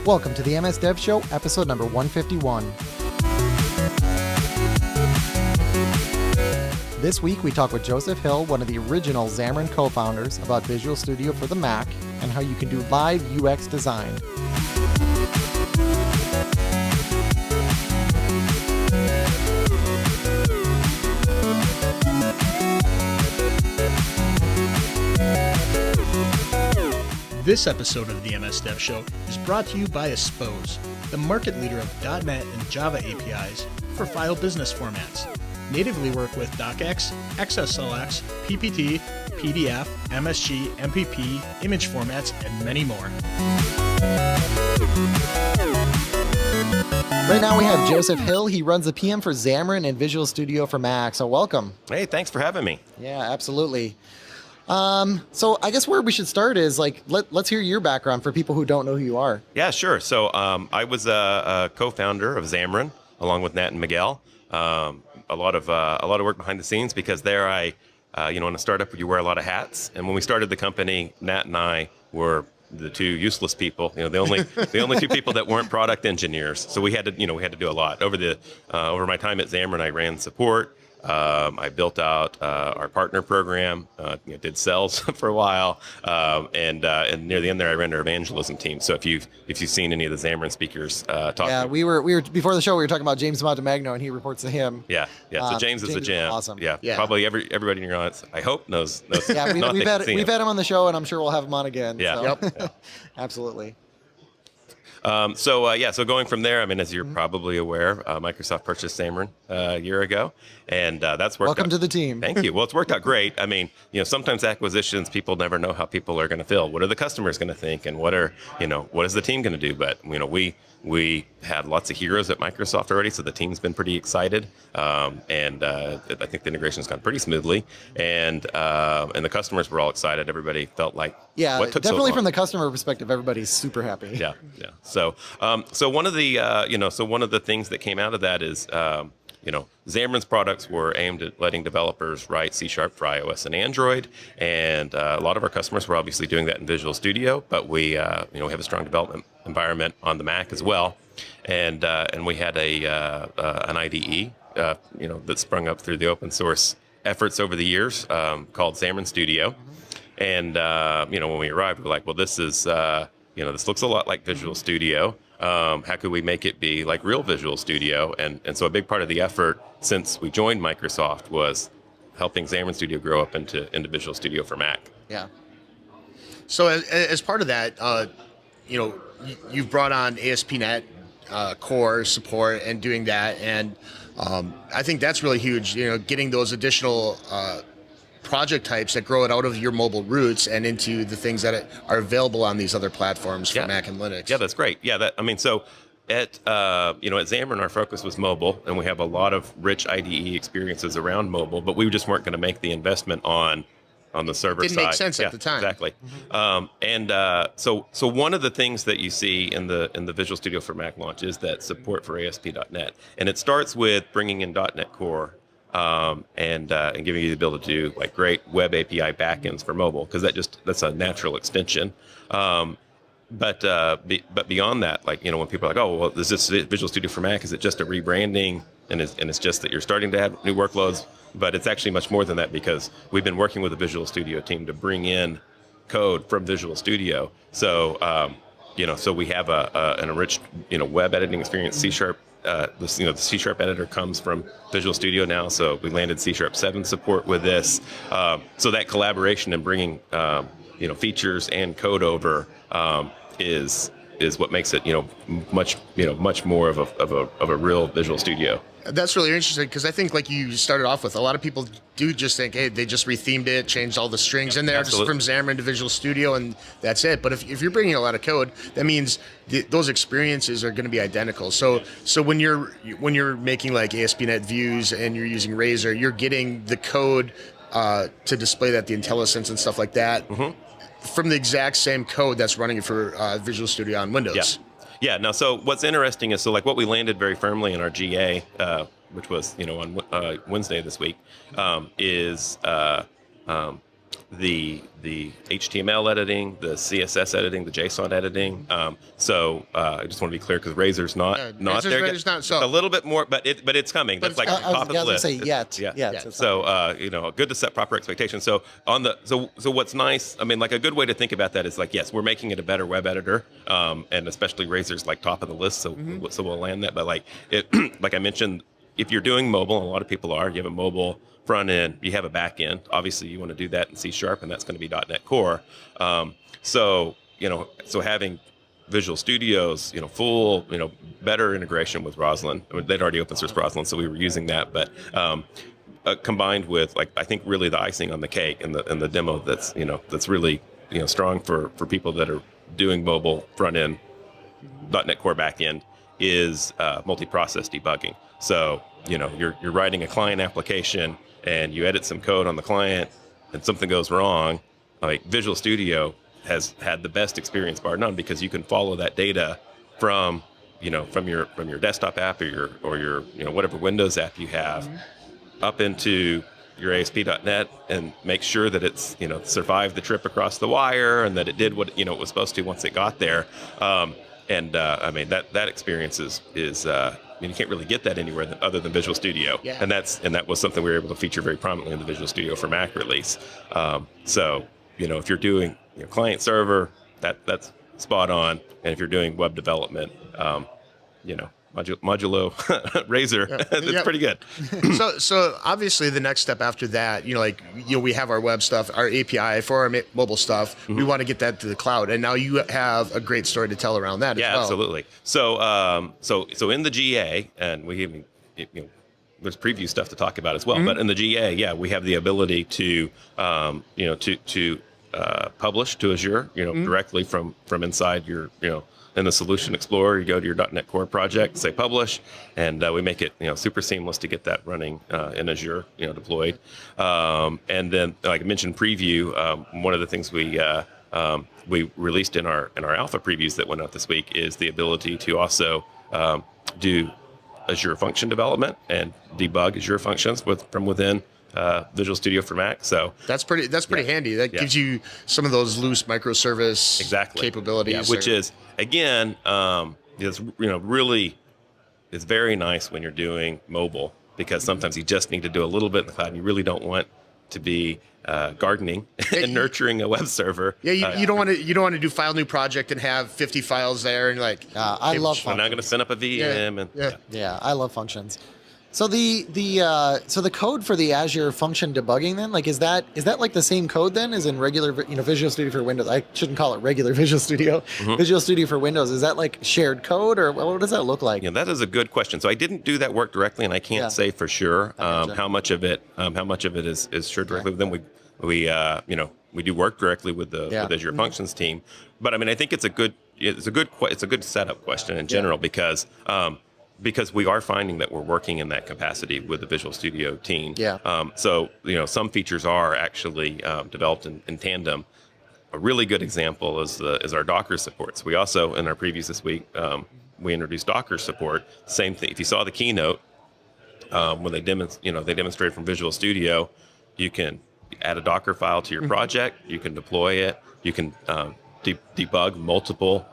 Welcome to the MS Dev Show, episode number 151. This week, we talk with Joseph Hill, one of the original Xamarin co-founders, about Visual Studio for the Mac and how you can do live UX design. This episode of the MS Dev Show is brought to you by Expose, the market leader of .NET and Java APIs for file business formats. Natively work with DocX, XSLX, PPT, PDF, MSG, MPP, image formats, and many more. Right now we have Joseph Hill. He runs the PM for Xamarin and Visual Studio for Mac. So welcome. Hey, thanks for having me. Yeah, absolutely. So I guess where we should start is let's hear your background for people who don't know who you are. Yeah, sure. So I was a co-founder of Xamarin along with Nat and Miguel. A lot of work behind the scenes because there in a startup you wear a lot of hats. And when we started the company, Nat and I were the two useless people. The only two people that weren't product engineers. So we had to do a lot over my time at Xamarin. I ran support. I built out our partner program, did sales for a while, and near the end there, I ran our evangelism team. So if you've seen any of the Xamarin speakers talking, yeah, we were before the show. We were talking about James Montemagno, and he reports to him. Yeah. So James is a gem. Awesome. Yeah. Probably everybody in your audience, I hope knows. Yeah, we've had him on the show, and I'm sure we'll have him on again. Yeah. So. Yep. Yeah. Absolutely. So going from there, as you're probably aware, Microsoft purchased Xamarin a year ago, and that's worked. Welcome to the team. Thank you. Well, it's worked out great. Sometimes acquisitions, people never know how people are going to feel. What are the customers going to think, and what is the team going to do? But we had lots of heroes at Microsoft already, so the team's been pretty excited, and I think the integration's gone pretty smoothly, and the customers were all excited. Everybody felt like what took definitely so long? From the customer perspective, everybody's super happy. Yeah. So one of the things that came out of that is Xamarin's products were aimed at letting developers write C# for iOS and Android, and a lot of our customers were obviously doing that in Visual Studio. But we have a strong development environment on the Mac as well, and we had an IDE that sprung up through the open source efforts over the years called Xamarin Studio, and when we arrived, we were like, well, this is this looks a lot like Visual Studio. How could we make it be like real Visual Studio? And so a big part of the effort since we joined Microsoft was helping Xamarin Studio grow up into Visual Studio for Mac. Yeah. So as part of that, you've brought on ASP.NET Core support and doing that, and I think that's really huge. Getting those additional project types that grow it out of your mobile roots and into the things that are available on these other platforms for Mac and Linux. Yeah, that's great. Yeah, so at Xamarin, our focus was mobile, and we have a lot of rich IDE experiences around mobile, but we just weren't going to make the investment on the server side. Didn't make sense at the time. Exactly. So one of the things that you see in the Visual Studio for Mac launch is that support for ASP.NET, and it starts with bringing in .NET Core. And giving you the ability to do like great web API backends for mobile, because that's a natural extension. But beyond that, when people are like, oh, well, is this Visual Studio for Mac? Is it just a rebranding? And it's just that you're starting to add new workloads? But it's actually much more than that, because we've been working with the Visual Studio team to bring in code from Visual Studio. So so we have an enriched web editing experience. C#. The C# editor comes from Visual Studio now, so we landed C# 7 support with this. So that collaboration and bringing features and code over is what makes it much more of a real Visual Studio. That's really interesting, because I think, like you started off with, a lot of people do just think, hey, they just rethemed it, changed all the strings in there, Absolutely. Just from Xamarin to Visual Studio, and that's it. But if you're bringing a lot of code, that means those experiences are going to be identical. So when you're making like ASP.NET views and you're using Razor, you're getting the code to display that, the IntelliSense and stuff like that, from the exact same code that's running for Visual Studio on Windows. Yeah. Now, so what's interesting is, what we landed very firmly in our GA, which was on Wednesday this week, is the HTML editing, the CSS editing, the JSON editing. So I just want to be clear because Razor's not there yet. Razor's not, so a little bit more, but it's coming. That's like top of the list. I was going to say yet. Yeah. So good to set proper expectations. So so what's nice, I mean, like a good way to think about that is like, yes, we're making it a better web editor, and especially Razor's like top of the list. So so we'll land that. But like like I mentioned, if you're doing mobile, and a lot of people are, you have a mobile front end, you have a back end. Obviously, you want to do that in C#, and that's going to be .NET Core. So having Visual Studio's full better integration with Roslyn. I mean, they'd already open sourced Roslyn, so we were using that. But combined with I think really the icing on the cake and the demo that's really strong for people that are doing mobile front end, .NET Core back end is multi-process debugging. So you're writing a client application and you edit some code on the client and something goes wrong. Like Visual Studio has had the best experience bar none, because you can follow that data from your desktop app or your whatever Windows app you have up into your ASP.NET and make sure that it's survived the trip across the wire and that it did what it was supposed to once it got there. I mean that experience is you can't really get that anywhere other than Visual Studio, and that was something we were able to feature very prominently in the Visual Studio for Mac release. So if you're doing client server, that's spot on, and if you're doing web development, modulo Razor, that's pretty good. So obviously the next step after that, we have our web stuff, our API for our mobile stuff. We want to get that to the cloud, and now you have a great story to tell around that. Yeah, as well. Absolutely. So in the GA, and we even there's preview stuff to talk about as well. But in the GA, we have the ability to publish to Azure, directly from inside your in the Solution Explorer. You go to your .NET Core project, say publish, and we make it super seamless to get that running in Azure, deployed. And then, like I mentioned, preview. One of the things we released in our alpha previews that went out this week is the ability to also do Azure function development and debug Azure functions from within Visual Studio for Mac. So that's pretty handy. That gives you some of those loose microservice capabilities, which is again, really is very nice when you're doing mobile, because sometimes you just need to do a little bit in the cloud and you really don't want to be gardening and nurturing a web server. You don't want to do file new project and have 50 files there and I love functions. I'm not going to set up a VM I love functions. So the code for the Azure function debugging then, is that like the same code then as in regular Visual Studio for Windows? I shouldn't call it regular Visual Studio. Visual Studio for Windows, is that like shared code, or what does that look like? Yeah, that is a good question. So I didn't do that work directly, and I can't say for sure how much of it is shared directly. Then we do work directly with the Azure Functions team. But I mean, I think it's a good setup question in general, because we are finding that we're working in that capacity with the Visual Studio team. So some features are actually developed in tandem. A really good example is our Docker supports. We also, in our previews this week, we introduced Docker support. Same thing. If you saw the keynote, when they demonstrated from Visual Studio, you can add a Docker file to your project. You can deploy it. You can debug multiple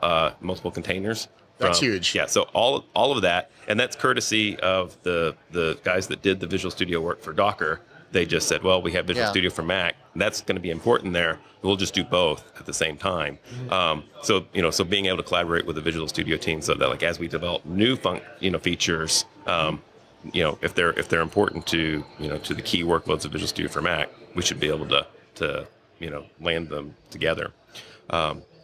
containers. That's huge. Yeah, so all of that, and that's courtesy of the guys that did the Visual Studio work for Docker. They just said, well, we have Visual Studio for Mac. That's going to be important there. We'll just do both at the same time. So being able to collaborate with the Visual Studio team, so that as we develop new features, if they're important to the key workloads of Visual Studio for Mac, we should be able to land them together.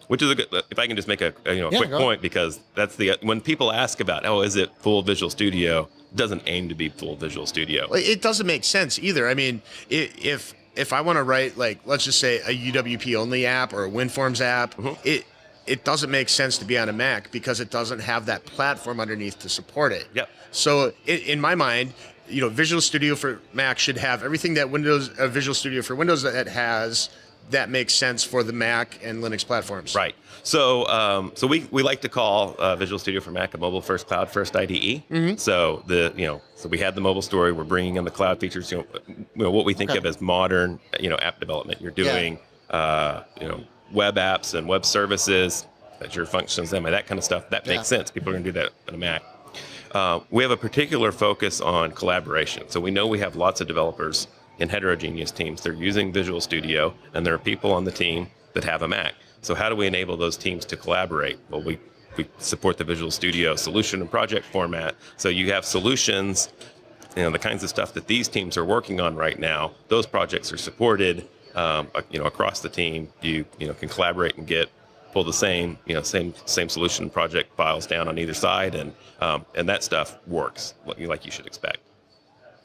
Which is a good. If I can just make a quick point, because that's when people ask about, is it full Visual Studio? It doesn't aim to be full Visual Studio. It doesn't make sense either. I mean, if I want to write let's just say a UWP only app or a WinForms app, it doesn't make sense to be on a Mac because it doesn't have that platform underneath to support it. Yep. So in my mind, Visual Studio for Mac should have everything that Visual Studio for Windows that has, that makes sense for the Mac and Linux platforms. Right. So we like to call Visual Studio for Mac a mobile first, cloud first IDE. So so we had the mobile story. We're bringing in the cloud features. What we think of as modern app development. You're doing web apps and web services, Azure Functions, that kind of stuff. That makes sense. People are going to do that on a Mac. We have a particular focus on collaboration. So we know we have lots of developers in heterogeneous teams. They're using Visual Studio, and there are people on the team that have a Mac. So how do we enable those teams to collaborate? Well, we support the Visual Studio solution and project format. So you have solutions, the kinds of stuff that these teams are working on right now. Those projects are supported, across the team. You can collaborate and pull the same solution project files down on either side, and that stuff works like you should expect.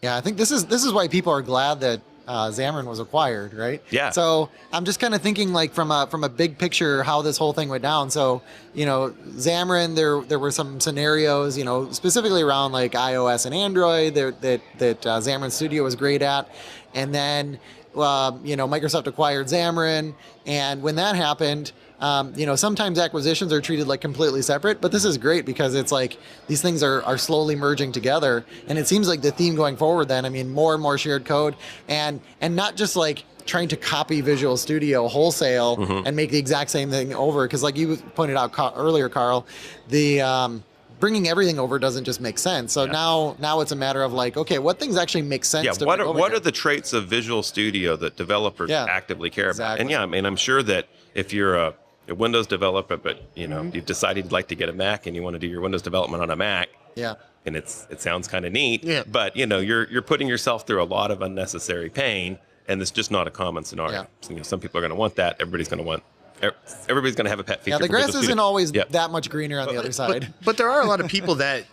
Yeah, I think this is why people are glad that Xamarin was acquired, right? Yeah. So I'm just kind of thinking like from a big picture how this whole thing went down. So Xamarin, there were some scenarios, specifically around like iOS and Android that Xamarin Studio was great at, and then Microsoft acquired Xamarin, and when that happened, sometimes acquisitions are treated like completely separate, but this is great because it's like these things are slowly merging together, and it seems like the theme going forward then, more and more shared code, and not just like trying to copy Visual Studio wholesale and make the exact same thing over, because like you pointed out earlier, Carl, the bringing everything over doesn't just make sense. So now it's a matter of like, okay, what things actually make sense to what bring over what here? are the traits of Visual Studio that developers actively care about? Exactly. And I'm sure that if you're a Windows developer, but you've decided you'd like to get a Mac and you want to do your Windows development on a Mac, and it sounds kind of neat, but you're putting yourself through a lot of unnecessary pain, and it's just not a common scenario. So, some people are going to want that. Everybody's going to have a pet feature. Yeah, the grass isn't always that much greener on the other side. But there are a lot of people that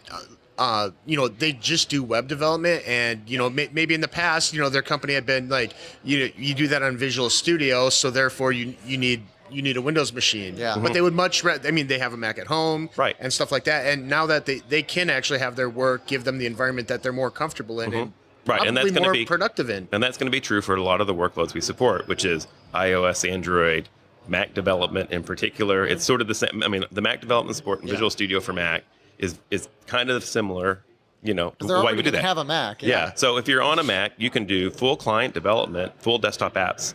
they just do web development, and maybe in the past their company had been like you do that on Visual Studio, so therefore you need a Windows machine. But they would much rather, they have a Mac at home, and stuff like that, and now that they can actually have their work give them the environment that they're more comfortable in, and and that's going to be productive in. And that's going to be true for a lot of the workloads we support, which is iOS, Android, Mac development in particular. It's sort of the same. The Mac development support in Visual Studio for Mac is kind of similar, to why we do that. Have a Mac. Yeah. So if you're on a Mac, you can do full client development, full desktop apps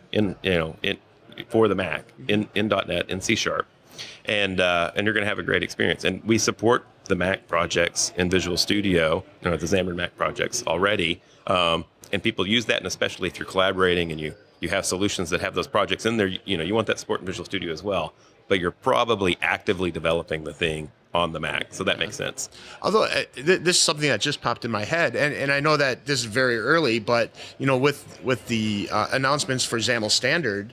for the Mac in .NET in C#, and you're going to have a great experience. And we support the Mac projects in Visual Studio, the Xamarin Mac projects already, and people use that, and especially if you're collaborating and you have solutions that have those projects in there, you want that support in Visual Studio as well, but you're probably actively developing the thing on the Mac, so that makes sense. Although this is something that just popped in my head, and I know that this is very early, but with the announcements for XAML standard,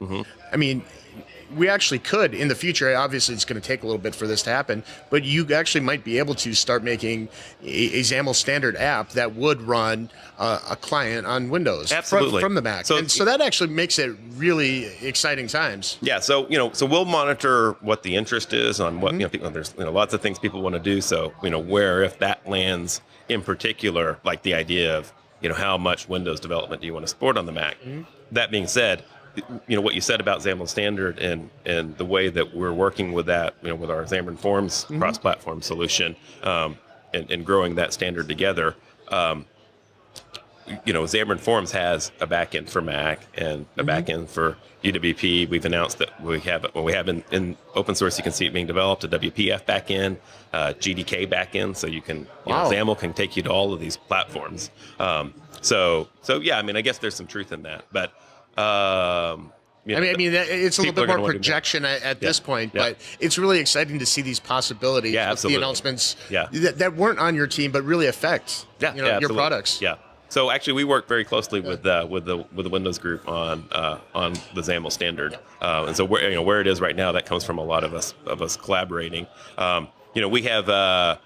we actually could in the future. Obviously, it's going to take a little bit for this to happen, but you actually might be able to start making a XAML standard app that would run a client on Windows from the Mac. So that actually makes it really exciting times. Yeah. So so we'll monitor what the interest is on what people. There's lots of things people want to do. So where if that lands in particular, like the idea of how much Windows development do you want to support on the Mac. That being said, what you said about XAML standard and the way that we're working with that, with our Xamarin Forms cross-platform solution, and growing that standard together. Xamarin Forms has a backend for Mac and a backend for UWP. We've announced that we have in open source, you can see it being developed, a WPF backend, GDK backend, so you can, XAML can take you to all of these platforms. So yeah, I guess there's some truth in that, but it's a little bit more projection at this point, but it's really exciting to see these possibilities. With the announcements that weren't on your team, but really affect your products. Yeah. So actually, we work very closely with the Windows group on the XAML standard, and so where it is right now, that comes from a lot of us collaborating. We have I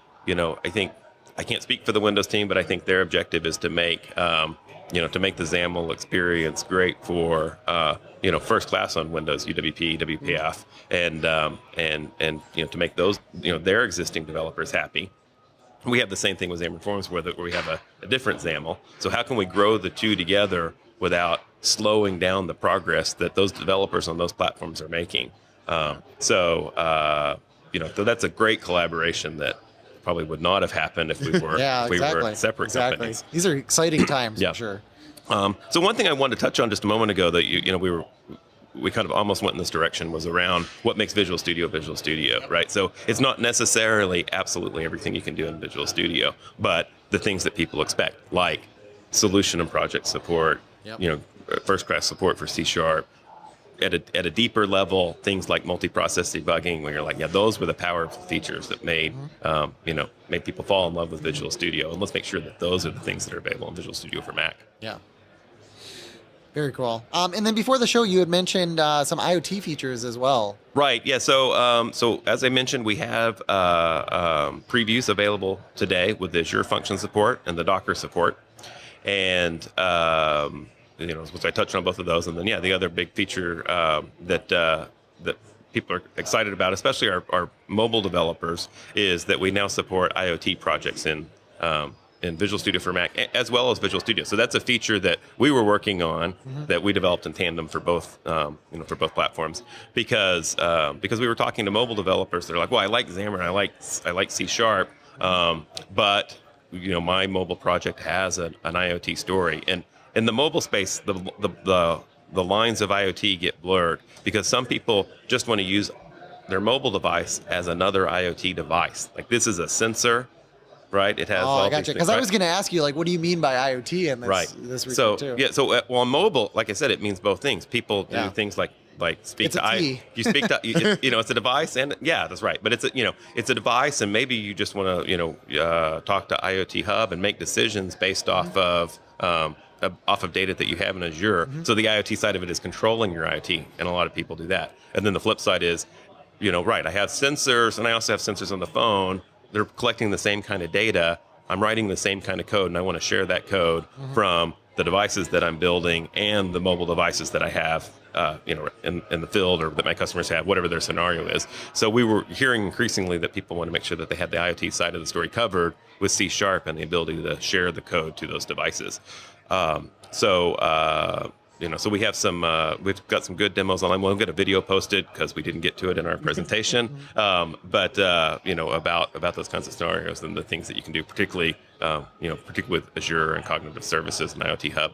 think I can't speak for the Windows team, but I think their objective is to make to make the XAML experience great for first class on Windows, UWP, WPF, and to make those their existing developers happy. We have the same thing with Xamarin Forms where we have a different XAML. So how can we grow the two together without slowing down the progress that those developers on those platforms are making. So that's a great collaboration that probably would not have happened if we were Yeah, if we exactly. were separate Exactly. companies. These are exciting times, Yeah. for sure. So one thing I wanted to touch on just a moment ago that we kind of almost went in this direction was around what makes Visual Studio, right? So it's not necessarily absolutely everything you can do in Visual Studio, but the things that people expect, like solution and project support, Yep. first-class support for C#. At a deeper level, things like multi-process debugging, where you're like, yeah, those were the powerful features that made made people fall in love with Visual Studio. And let's make sure that those are the things that are available in Visual Studio for Mac. Yeah. Very cool. And then before the show, you had mentioned some IoT features as well. Right. Yeah. So as I mentioned, we have previews available today with Azure function support and the Docker support, and which I touched on both of those. And then the other big feature that people are excited about, especially our mobile developers, is that we now support IoT projects in Visual Studio for Mac as well as Visual Studio. So that's a feature that we were working on that we developed in tandem for both platforms because we were talking to mobile developers. They're like, well, I like Xamarin, I like C#, but my mobile project has an IoT story, and in the mobile space, the lines of IoT get blurred because some people just want to use their mobile device as another IoT device. Like, this is a sensor. Right, it has. Oh, I gotcha. Because I was going to ask you, like, what do you mean by IoT in this report too? On mobile, like I said, it means both things. People do things like speak It's to a T. you speak to it's a device, and that's right. But it's a device, and maybe you just want to talk to IoT Hub and make decisions based off of data that you have in Azure. So the IoT side of it is controlling your IoT, and a lot of people do that. And then the flip side is, I have sensors, and I also have sensors on the phone. They're collecting the same kind of data. I'm writing the same kind of code, and I want to share that code from the devices that I'm building and the mobile devices that I have, in the field, or that my customers have, whatever their scenario is. So we were hearing increasingly that people want to make sure that they had the IoT side of the story covered with C# and the ability to share the code to those devices. So we have we've got some good demos online. We'll get a video posted because we didn't get to it in our presentation. But about those kinds of scenarios and the things that you can do, particularly with Azure and cognitive services and IoT Hub.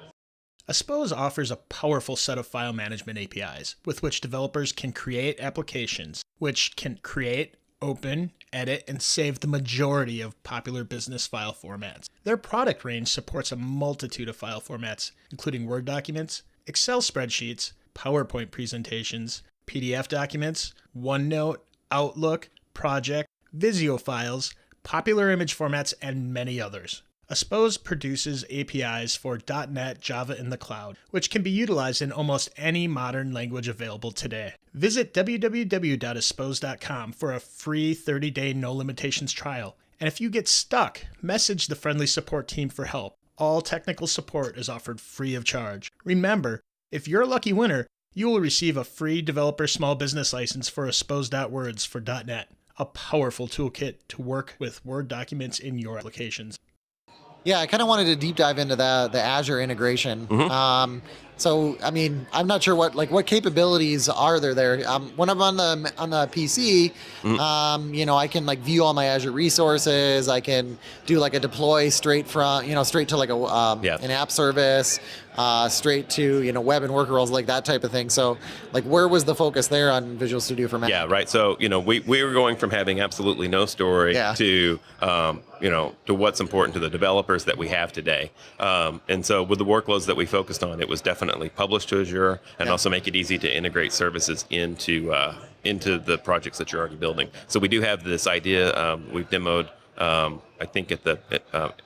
Aspose offers a powerful set of file management APIs with which developers can create applications, which can create, open, edit, and save the majority of popular business file formats. Their product range supports a multitude of file formats, including Word documents, Excel spreadsheets, PowerPoint presentations, PDF documents, OneNote, Outlook, Project, Visio files, popular image formats, and many others. Aspose produces APIs for .NET, Java in the cloud, which can be utilized in almost any modern language available today. Visit www.aspose.com for a free 30-day no limitations trial. And if you get stuck, message the friendly support team for help. All technical support is offered free of charge. Remember, if you're a lucky winner, you will receive a free developer small business license for Aspose.words for .NET, a powerful toolkit to work with Word documents in your applications. Yeah, I kind of wanted to deep dive into the Azure integration. So, I mean, I'm not sure what capabilities are there. When I'm on the PC, I can view all my Azure resources. I can do a deploy straight to an app service, straight to web and worker roles, that type of thing. So, where was the focus there on Visual Studio for Mac? Yeah, right. So, we were going from having absolutely no story to what's important to the developers that we have today. And so with the workloads that we focused on, it was definitely publish to Azure and also make it easy to integrate services into the projects that you're already building. So we do have this idea. We've demoed, I think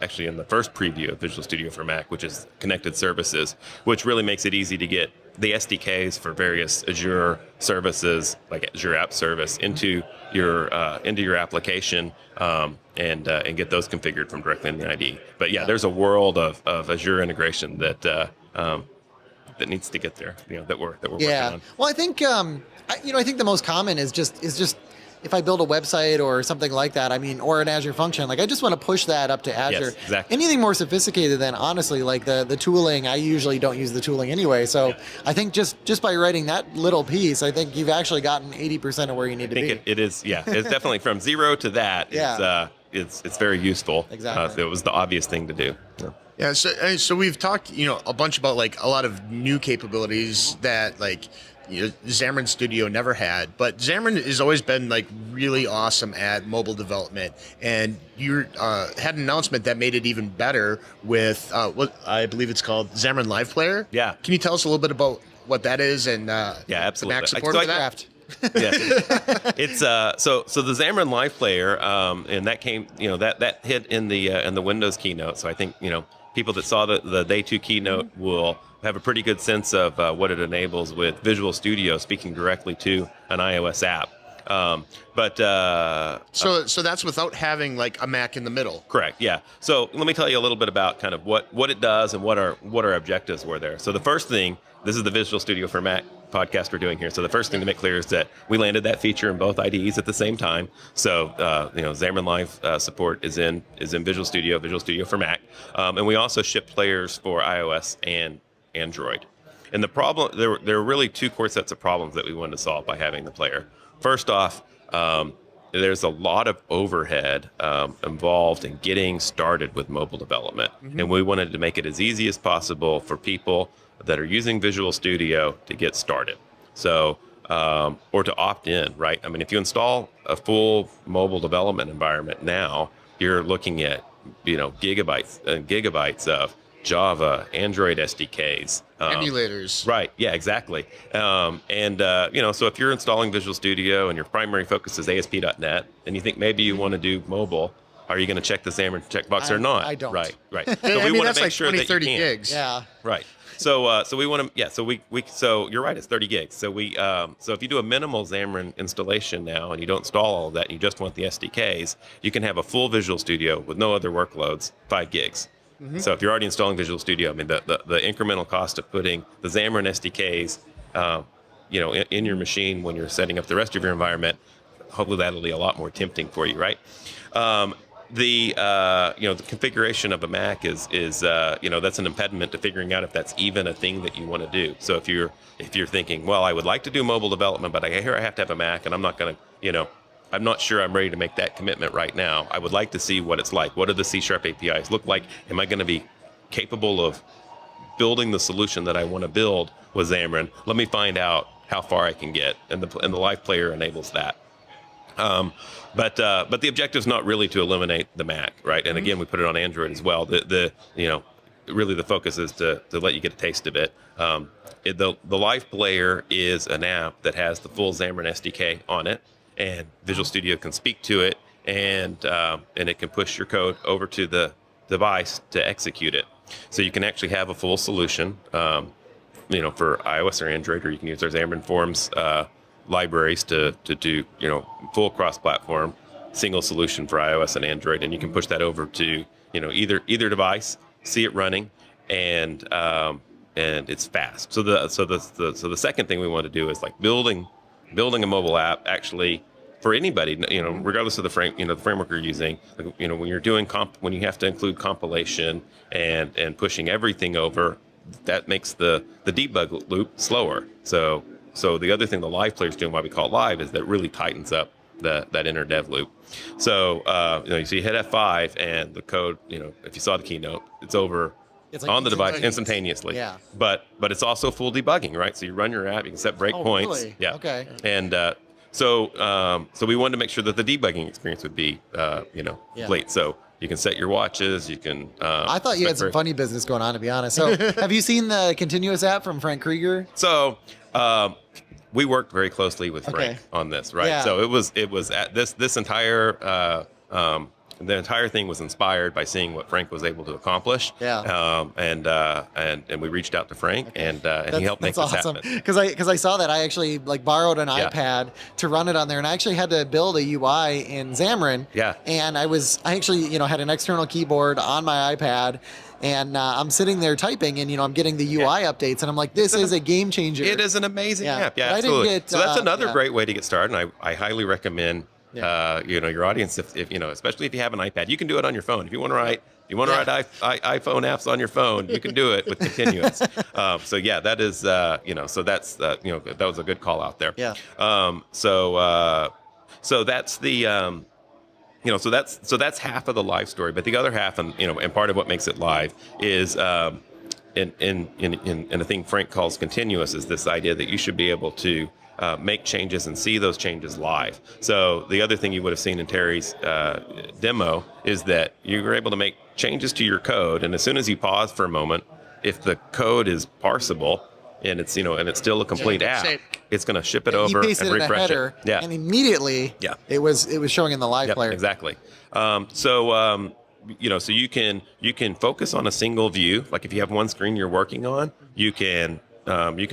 actually in the first preview of Visual Studio for Mac, which is connected services, which really makes it easy to get the SDKs for various Azure services, like Azure App Service, into your application, and get those configured from directly in the IDE. But there's a world of Azure integration that needs to get there. That we're working on. Well, I think I think the most common is just if I build a website or something like that, I mean, or an Azure function, like I just want to push that up to Azure. Yes, exactly. Anything more sophisticated than honestly, like the tooling, I usually don't use the tooling anyway. So I think just by writing that little piece, I think you've actually gotten 80% of where you need to I be. think it is, yeah. It's definitely from zero to that. Yeah. It's very useful. Exactly. It was the obvious thing to do. Yeah. Yeah, so we've talked, a bunch about like a lot of new capabilities that like Xamarin Studio never had, but Xamarin has always been like really awesome at mobile development, and you had an announcement that made it even better with what I believe it's called Xamarin Live Player. Yeah. Can you tell us a little bit about what that is and Yeah, absolutely. the Mac support So for that? Craft. Yeah, it's so the Xamarin Live Player, and that came, that hit in the Windows keynote. So I think people that saw the day 2 keynote will have a pretty good sense of what it enables with Visual Studio speaking directly to an iOS app. So that's without having like a Mac in the middle. Correct. Yeah. So let me tell you a little bit about kind of what it does and what our objectives were there. So the first thing, this is the Visual Studio for Mac podcast we're doing here. So the first thing to make clear is that we landed that feature in both IDEs at the same time. So Xamarin Live support is in Visual Studio for Mac, and we also ship players for iOS and Android. And the problem, there were really two core sets of problems that we wanted to solve by having the player. First off, there's a lot of overhead involved in getting started with mobile development. Mm-hmm. And we wanted to make it as easy as possible for people that are using Visual Studio to get started. So, or to opt in, right? I mean, if you install a full mobile development environment now, you're looking at, gigabytes and gigabytes of Java, Android SDKs. Emulators. Right, yeah, exactly. So if you're installing Visual Studio and your primary focus is ASP.NET, and you think maybe you want to do mobile, are you going to check the Xamarin checkbox or not? I don't. Right. So we want to make sure 20, 30 gigs. Yeah. Right. So we want to, so you're right, it's 30 gigs. So so if you do a minimal Xamarin installation now and you don't install all of that and you just want the SDKs, you can have a full Visual Studio with no other workloads, 5 gigs. Mm-hmm. So if you're already installing Visual Studio, I mean, the incremental cost of putting the Xamarin SDKs, in your machine when you're setting up the rest of your environment, hopefully that'll be a lot more tempting for you, right? The configuration of a Mac is that's an impediment to figuring out if that's even a thing that you want to do. So if you're thinking, well, I would like to do mobile development, but I have to have a Mac, and I'm not going to, I'm not sure I'm ready to make that commitment right now. I would like to see what it's like. What do the C# APIs look like? Am I going to be capable of building the solution that I want to build with Xamarin? Let me find out how far I can get, and the Live Player enables that. But the objective is not really to eliminate the Mac, right? And again, we put it on Android as well. Really the focus is to let you get a taste of it. The Live Player is an app that has the full Xamarin SDK on it, and Visual Studio can speak to it, and it can push your code over to the device to execute it. So you can actually have a full solution, for iOS or Android, or you can use our Xamarin Forms libraries to do full cross-platform single solution for iOS and Android, and you can push that over to either device, see it running, and it's fast. So the second thing we want to do is like building a mobile app actually for anybody, regardless of the framework you're using. When you're doing when you have to include compilation and pushing everything over, that makes the debug loop slower. So the other thing the Live Player is doing, why we call it live, is that really tightens up that inner dev loop. So you hit F5 and the code, if you saw the keynote, it's over. It's like on the device instantaneously. Yeah. But it's also full debugging, right? So you run your app, you can set breakpoints. Really? Yeah. Okay. And so we wanted to make sure that the debugging experience would be complete. So you can set your watches. You can. I thought you had some funny business going on, to be honest. So have you seen the Continuous app from Frank Krieger? So we worked very closely with Frank on this, right? Yeah. So it was at this entire. The entire thing was inspired by seeing what Frank was able to accomplish. Yeah. And we reached out to Frank, and he helped make this happen. Because I saw that. I actually borrowed an iPad to run it on there, and I actually had to build a UI in Xamarin. Yeah. And I actually had an external keyboard on my iPad. And I'm sitting there typing, and I'm getting the UI updates, and I'm like, "This is a game changer." It is an amazing app. Yeah, but absolutely. I didn't get, so that's another great way to get started. And I highly recommend your audience, if especially if you have an iPad, you can do it on your phone. If you want to write iPhone apps on your phone, you can do it with Continuous. So yeah, that is so that's that was a good call out there. Yeah. So that's the so that's half of the live story, but the other half, and part of what makes it live is in a thing Frank calls continuous, is this idea that you should be able to make changes and see those changes live. So the other thing you would have seen in Terry's demo is that you were able to make changes to your code, and as soon as you pause for a moment, if the code is parsable and it's and it's still a complete app, it's going to ship it over and pasted in a refresh header, it. Yeah, and immediately, it was showing in the live player. Exactly. So you can focus on a single view. Like if you have one screen you're working on, you can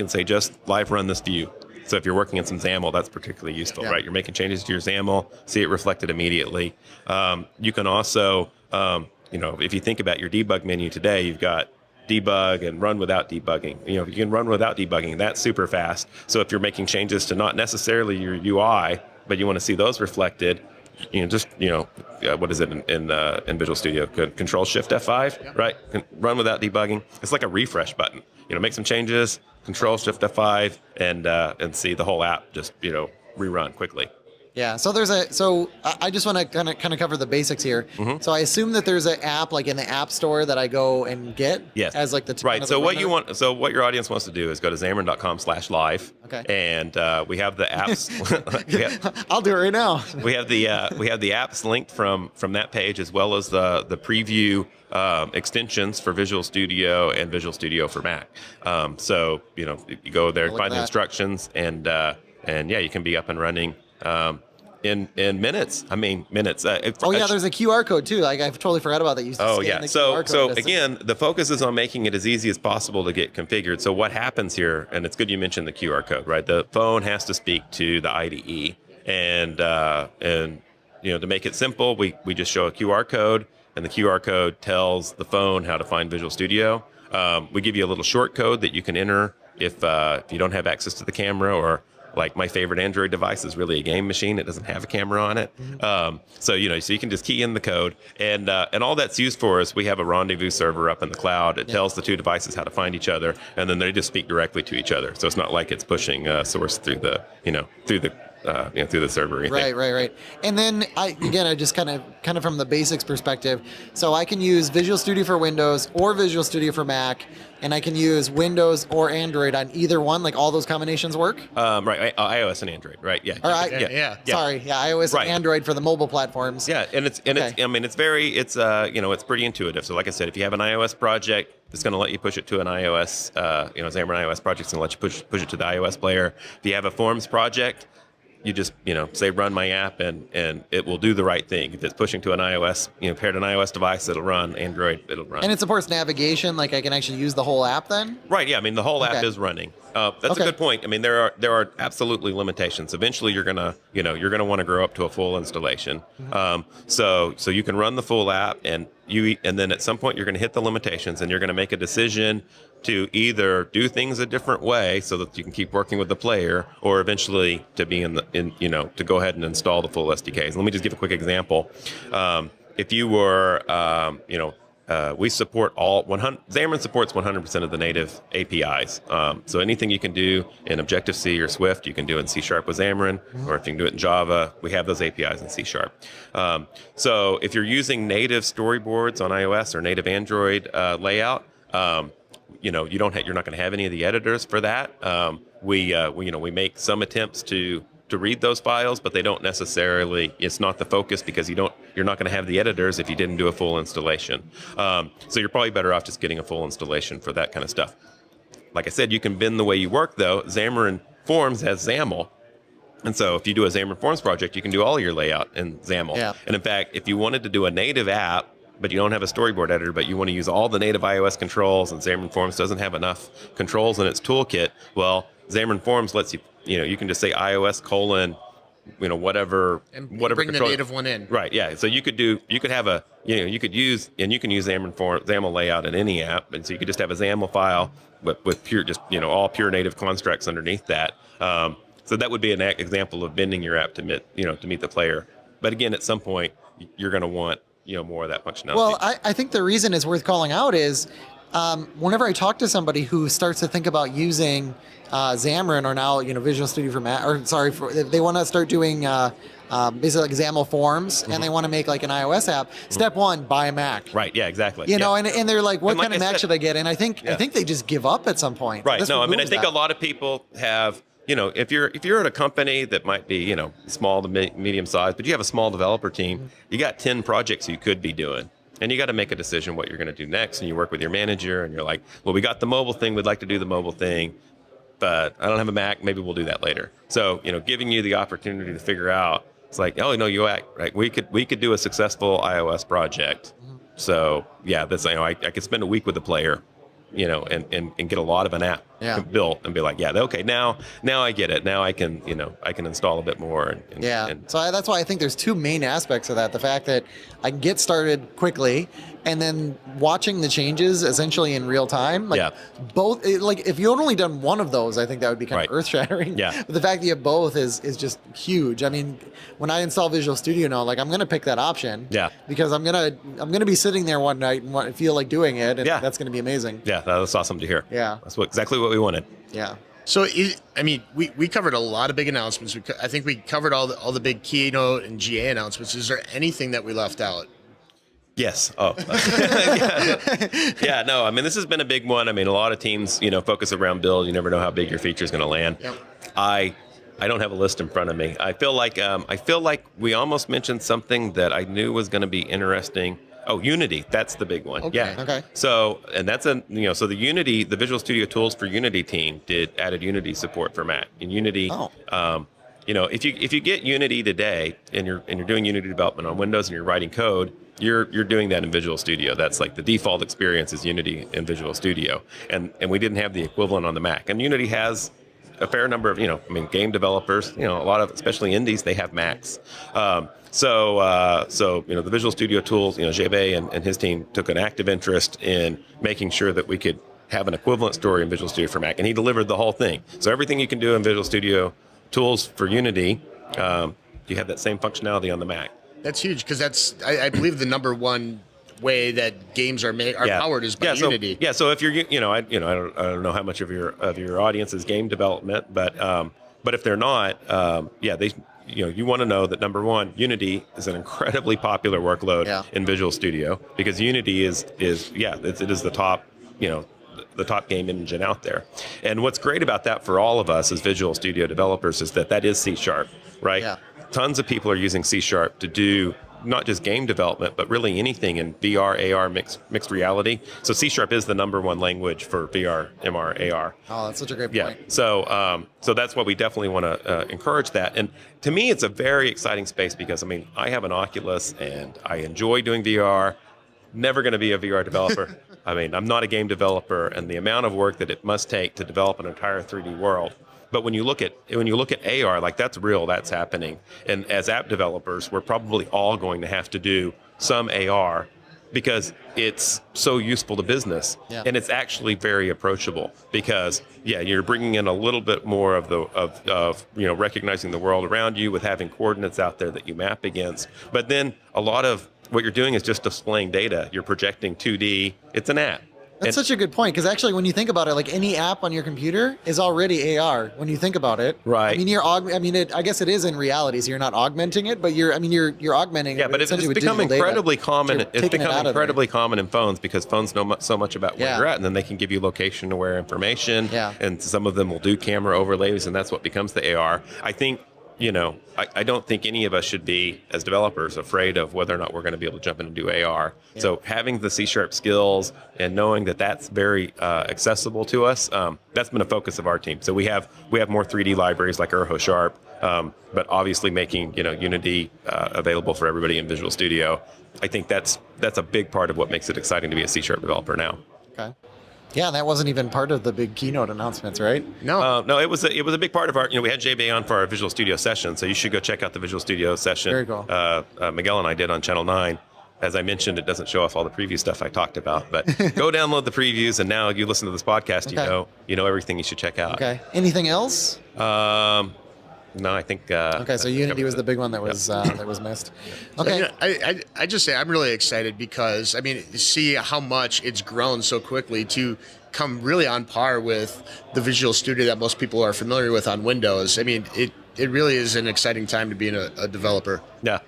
say just live run this view. So if you're working in some XAML, that's particularly useful, right? You're making changes to your XAML, see it reflected immediately. You can also, if you think about your debug menu today, you've got debug and run without debugging. If you can run without debugging, that's super fast. So if you're making changes to not necessarily your UI, but you want to see those reflected, what is it in Visual Studio? Control Shift F5, right? Run without debugging. It's like a refresh button. Make some changes, Control Shift F5, and see the whole app just rerun quickly. Yeah. So I just want to kind of cover the basics here. Mm-hmm. So I assume that there's an app like in the App Store that I go and get. Yes. As like the right. So what what your audience wants to do is go to xamarin.com/live. Okay. And we have the apps. I'll do it right now. we have the apps linked from that page, as well as the preview extensions for Visual Studio and Visual Studio for Mac. So you go there, find the instructions, and you can be up and running in minutes. Minutes. There's a QR code too. Like I've totally forgot about that. You used to scan the QR code. So again, the focus is on making it as easy as possible to get configured. So what happens here, and it's good you mentioned the QR code, right? The phone has to speak to the IDE, and to make it simple, we just show a QR code, and the QR code tells the phone how to find Visual Studio. We give you a little short code that you can enter if you don't have access to the camera, or like my favorite Android device is really a game machine. It doesn't have a camera on it. So you can just key in the code, and all that's used for is we have a rendezvous server up in the cloud. It tells the two devices how to find each other, and then they just speak directly to each other. So it's not like it's pushing source through the through the server or anything. Right. And then I just kind of from the basics perspective. So I can use Visual Studio for Windows or Visual Studio for Mac, and I can use Windows or Android on either one. Like all those combinations work. Right. iOS and Android. Right. Yeah. Sorry. Yeah. iOS and Android for the mobile platforms. Yeah. It's pretty intuitive. So like I said, if you have an iOS project, it's going to let you push it to an iOS. Xamarin iOS project's going to let you push it to the iOS player. If you have a Forms project, you just, say run my app, and it will do the right thing. If it's pushing to an iOS, paired an iOS device, it'll run. Android, it'll run. And it supports navigation. Like I can actually use the whole app then? Right. Yeah. The whole app is running. That's a good point. There are absolutely limitations. Eventually, you're gonna want to grow up to a full installation. Mm-hmm. So you can run the full app, and then at some point you're going to hit the limitations, and you're going to make a decision to either do things a different way so that you can keep working with the player, or eventually to be to go ahead and install the full SDKs. Let me just give a quick example. If you were, we support Xamarin supports 100% of the native APIs. So anything you can do in Objective-C or Swift, you can do in C# with Xamarin, or if you can do it in Java, we have those APIs in C#. So if you're using native storyboards on iOS or native Android layout, you're not going to have any of the editors for that. We make some attempts to read those files, but they don't necessarily. It's not the focus, because you're not going to have the editors if you didn't do a full installation. So you're probably better off just getting a full installation for that kind of stuff. Like I said, you can bend the way you work though. Xamarin Forms has XAML. And so if you do a Xamarin Forms project, you can do all your layout in XAML. Yeah. And in fact, if you wanted to do a native app, but you don't have a storyboard editor, but you want to use all the native iOS controls, and Xamarin Forms doesn't have enough controls in its toolkit, well, Xamarin Forms lets you, you can just say iOS : whatever bring control. The native one in. Right. Yeah. So you could use Xamarin Forms, XAML layout in any app, and so you could just have a XAML file with pure, all pure native constructs underneath that. So that would be an example of bending your app to meet the player. But again, at some point, you're going to want more of that functionality. Well, I think the reason is worth calling out is whenever I talk to somebody who starts to think about using Xamarin or now Visual Studio for Mac, they want to start doing basically like XAML forms, and they want to make like an iOS app. Step one, buy a Mac. Right. Yeah. Exactly. And they're like, what kind of Mac said, should I get? And I think they just give up at some point. Right. No, I mean, I think a lot of people have. If you're at a company that might be small to medium size, but you have a small developer team, you got 10 projects you could be doing. And you got to make a decision what you're going to do next. And you work with your manager and you're like, well, we got the mobile thing. We'd like to do the mobile thing, but I don't have a Mac. Maybe we'll do that later. So, giving you the opportunity to figure out, it's like, oh, no, you act right. We could do a successful iOS project. So yeah, that's, I could spend a week with the player, and get a lot of an app built and be like, yeah, okay, now I get it. Now I can install a bit more. So that's why I think there's two main aspects of that. The fact that I can get started quickly, and then watching the changes essentially in real time. Both, if you had only done one of those, I think that would be kind of earth shattering. Yeah. But the fact that you have both is just huge. I mean, when I install Visual Studio now, I'm going to pick that option. Yeah. Because I'm gonna be sitting there one night and feel like doing it, and that's going to be amazing. Yeah, that's awesome to hear. Yeah. That's exactly what we wanted. Yeah. So, we covered a lot of big announcements. I think we covered all the big keynote and GA announcements. Is there anything that we left out? Yes. Oh. Yeah. No. I mean, this has been a big one. I mean, a lot of teams, focus around build. You never know how big your feature is going to land. Yep. I don't have a list in front of me. I feel like we almost mentioned something that I knew was going to be interesting. Oh, Unity. That's the big one. Okay. Yeah. Okay. So, and that's so the Unity, the Visual Studio Tools for Unity team added Unity support for Mac. And Unity, if you get Unity today and you're doing Unity development on Windows and you're writing code, you're doing that in Visual Studio. That's like the default experience is Unity in Visual Studio. And we didn't have the equivalent on the Mac. And Unity has a fair number of, game developers, a lot of, especially indies, they have Macs. So the Visual Studio tools, Jebe and his team took an active interest in making sure that we could have an equivalent story in Visual Studio for Mac, and he delivered the whole thing. So everything you can do in Visual Studio tools for Unity, you have that same functionality on the Mac. That's huge because that's, I believe, the number one way that games are powered is by Unity. So if you're, I don't know how much of your audience is game development, but if they're not, you want to know that number one, Unity is an incredibly popular workload in Visual Studio because Unity it is the top, the top game engine out there. And what's great about that for all of us as Visual Studio developers is that is C#, right? Yeah. Tons of people are using C# to do not just game development, but really anything in VR, AR, mixed reality. So C# is the number one language for VR, MR, AR. Oh, that's such a great point. Yeah. So that's what we definitely want to encourage that. And to me, it's a very exciting space because, I have an Oculus and I enjoy doing VR. Never going to be a VR developer. I'm not a game developer, and the amount of work that it must take to develop an entire 3D world. But when you look at AR, that's real, that's happening. And as app developers, we're probably all going to have to do some AR because it's so useful to business, and it's actually very approachable because you're bringing in a little bit more of recognizing the world around you with having coordinates out there that you map against. But then a lot of what you're doing is just displaying data. You're projecting 2D. It's an app. That's such a good point because actually, when you think about it, any app on your computer is already AR. When you think about it, right? I guess it is in reality. So you're not augmenting it, but you're augmenting it. Yeah, but it's become incredibly common. It's become incredibly common in phones because phones know so much about where you're at, and then they can give you location-aware information. Yeah. And some of them will do camera overlays, and that's what becomes the AR. I think. I don't think any of us should be, as developers, afraid of whether or not we're going to be able to jump in and do AR. Yeah. So having the C# skills and knowing that that's very accessible to us, that's been a focus of our team. So we have more 3D libraries like Urho Sharp, but obviously making Unity available for everybody in Visual Studio. I think that's a big part of what makes it exciting to be a C# developer now. Okay. Yeah, that wasn't even part of the big keynote announcements, right? No, it was a big part of our. We had JB on for our Visual Studio session, so you should go check out the Visual Studio session. Very cool. Miguel and I did on Channel 9. As I mentioned, it doesn't show off all the preview stuff I talked about, but go download the previews, and now you listen to this podcast, you know everything you should check out. Okay. Anything else? No, I think. Okay, so Unity was the big one that was missed. Okay. You know, I just say I'm really excited because, I mean, see how much it's grown so quickly to come really on par with the Visual Studio that most people are familiar with on Windows. I mean, it really is an exciting time to be a developer. Yeah.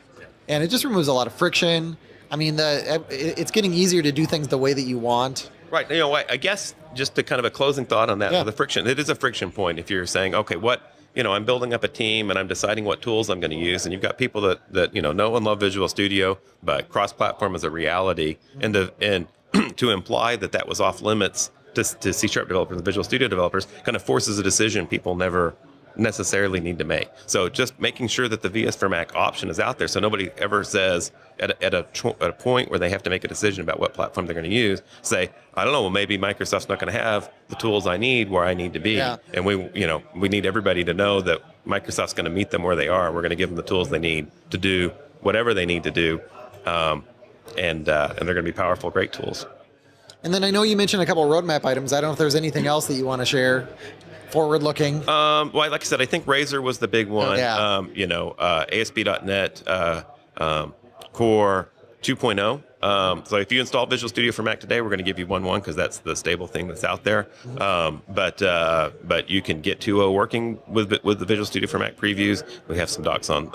And it just removes a lot of friction. I mean, it's getting easier to do things the way that you want. Right. You know, I guess just to kind of a closing thought on that, Yeah. the friction, it is a friction point if you're saying, okay, I'm building up a team and I'm deciding what tools I'm going to use. And you've got people that know and love Visual Studio, but cross-platform is a reality. And to imply that was off limits to C# developers and Visual Studio developers kind of forces a decision people never necessarily need to make. So just making sure that the VS for Mac option is out there, so nobody ever says at a point where they have to make a decision about what platform they're going to use, say, I don't know, well, maybe Microsoft's not going to have the tools I need where I need to be. Yeah. And we need everybody to know that Microsoft's going to meet them where they are. We're going to give them the tools they need to do whatever they need to do. And they're going to be powerful, great tools. And then I know you mentioned a couple of roadmap items. I don't know if there's anything else that you want to share. Forward-looking. Well, like I said, I think Razor was the big one. Yeah. ASP.NET Core 2.0. So if you install Visual Studio for Mac today, we're going to give you 1.1 because that's the stable thing that's out there. But you can get 2.0 working with the Visual Studio for Mac previews. We have some docs on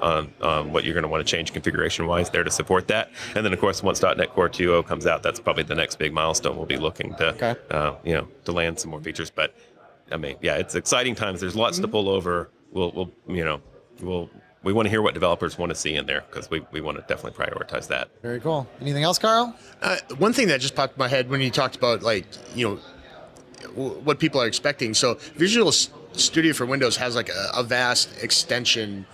what you're going to want to change configuration-wise there to support that. And then, of course, once .NET Core 2.0 comes out, that's probably the next big milestone. We'll be looking to, to land some more features. But I mean, yeah, it's exciting times. There's lots to pull over. We want to hear what developers want to see in there because we want to definitely prioritize that. Very cool. Anything else, Carl? One thing that just popped in my head when you talked about what people are expecting. So Visual Studio for Windows has like a vast extension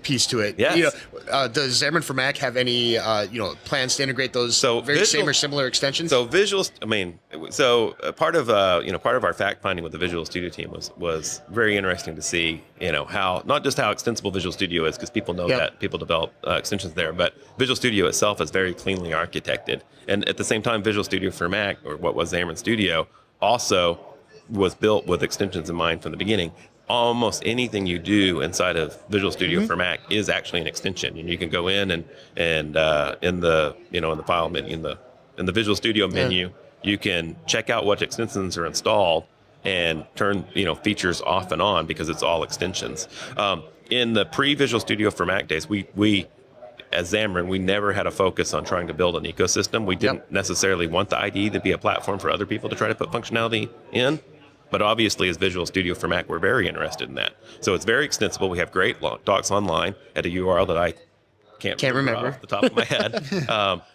piece to it. Yes. Does Xamarin for Mac have any plans to integrate those same or similar extensions? So part of our fact finding with the Visual Studio team was very interesting to see how not just how extensible Visual Studio is, because people know that people develop extensions there, but Visual Studio itself is very cleanly architected, and at the same time Visual Studio for Mac, or what was Xamarin Studio, also was built with extensions in mind from the beginning. Almost anything you do inside of Visual Studio for Mac is actually an extension, and you can go in and in the file menu, in the Visual Studio menu, you can check out what extensions are installed and turn features off and on because it's all extensions. In the pre-Visual Studio for Mac days, we as Xamarin, we never had a focus on trying to build an ecosystem. We didn't necessarily want the IDE to be a platform for other people to try to put functionality in. But obviously, as Visual Studio for Mac, we're very interested in that. So it's very extensible. We have great docs online at a URL that I can't remember off the top of my head.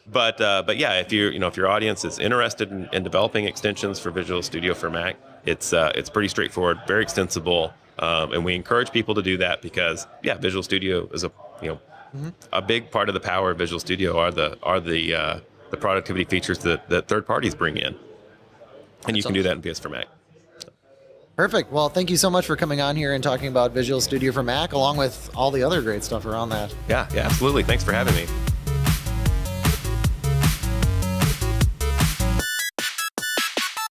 But yeah, if your audience is interested in developing extensions for Visual Studio for Mac, it's pretty straightforward, very extensible, and we encourage people to do that because Visual Studio is a big part of the power of Visual Studio are the productivity features that third parties bring in, and you can do that in VS for Mac. Perfect. Well, thank you so much for coming on here and talking about Visual Studio for Mac, along with all the other great stuff around that. Yeah, absolutely. Thanks for having me.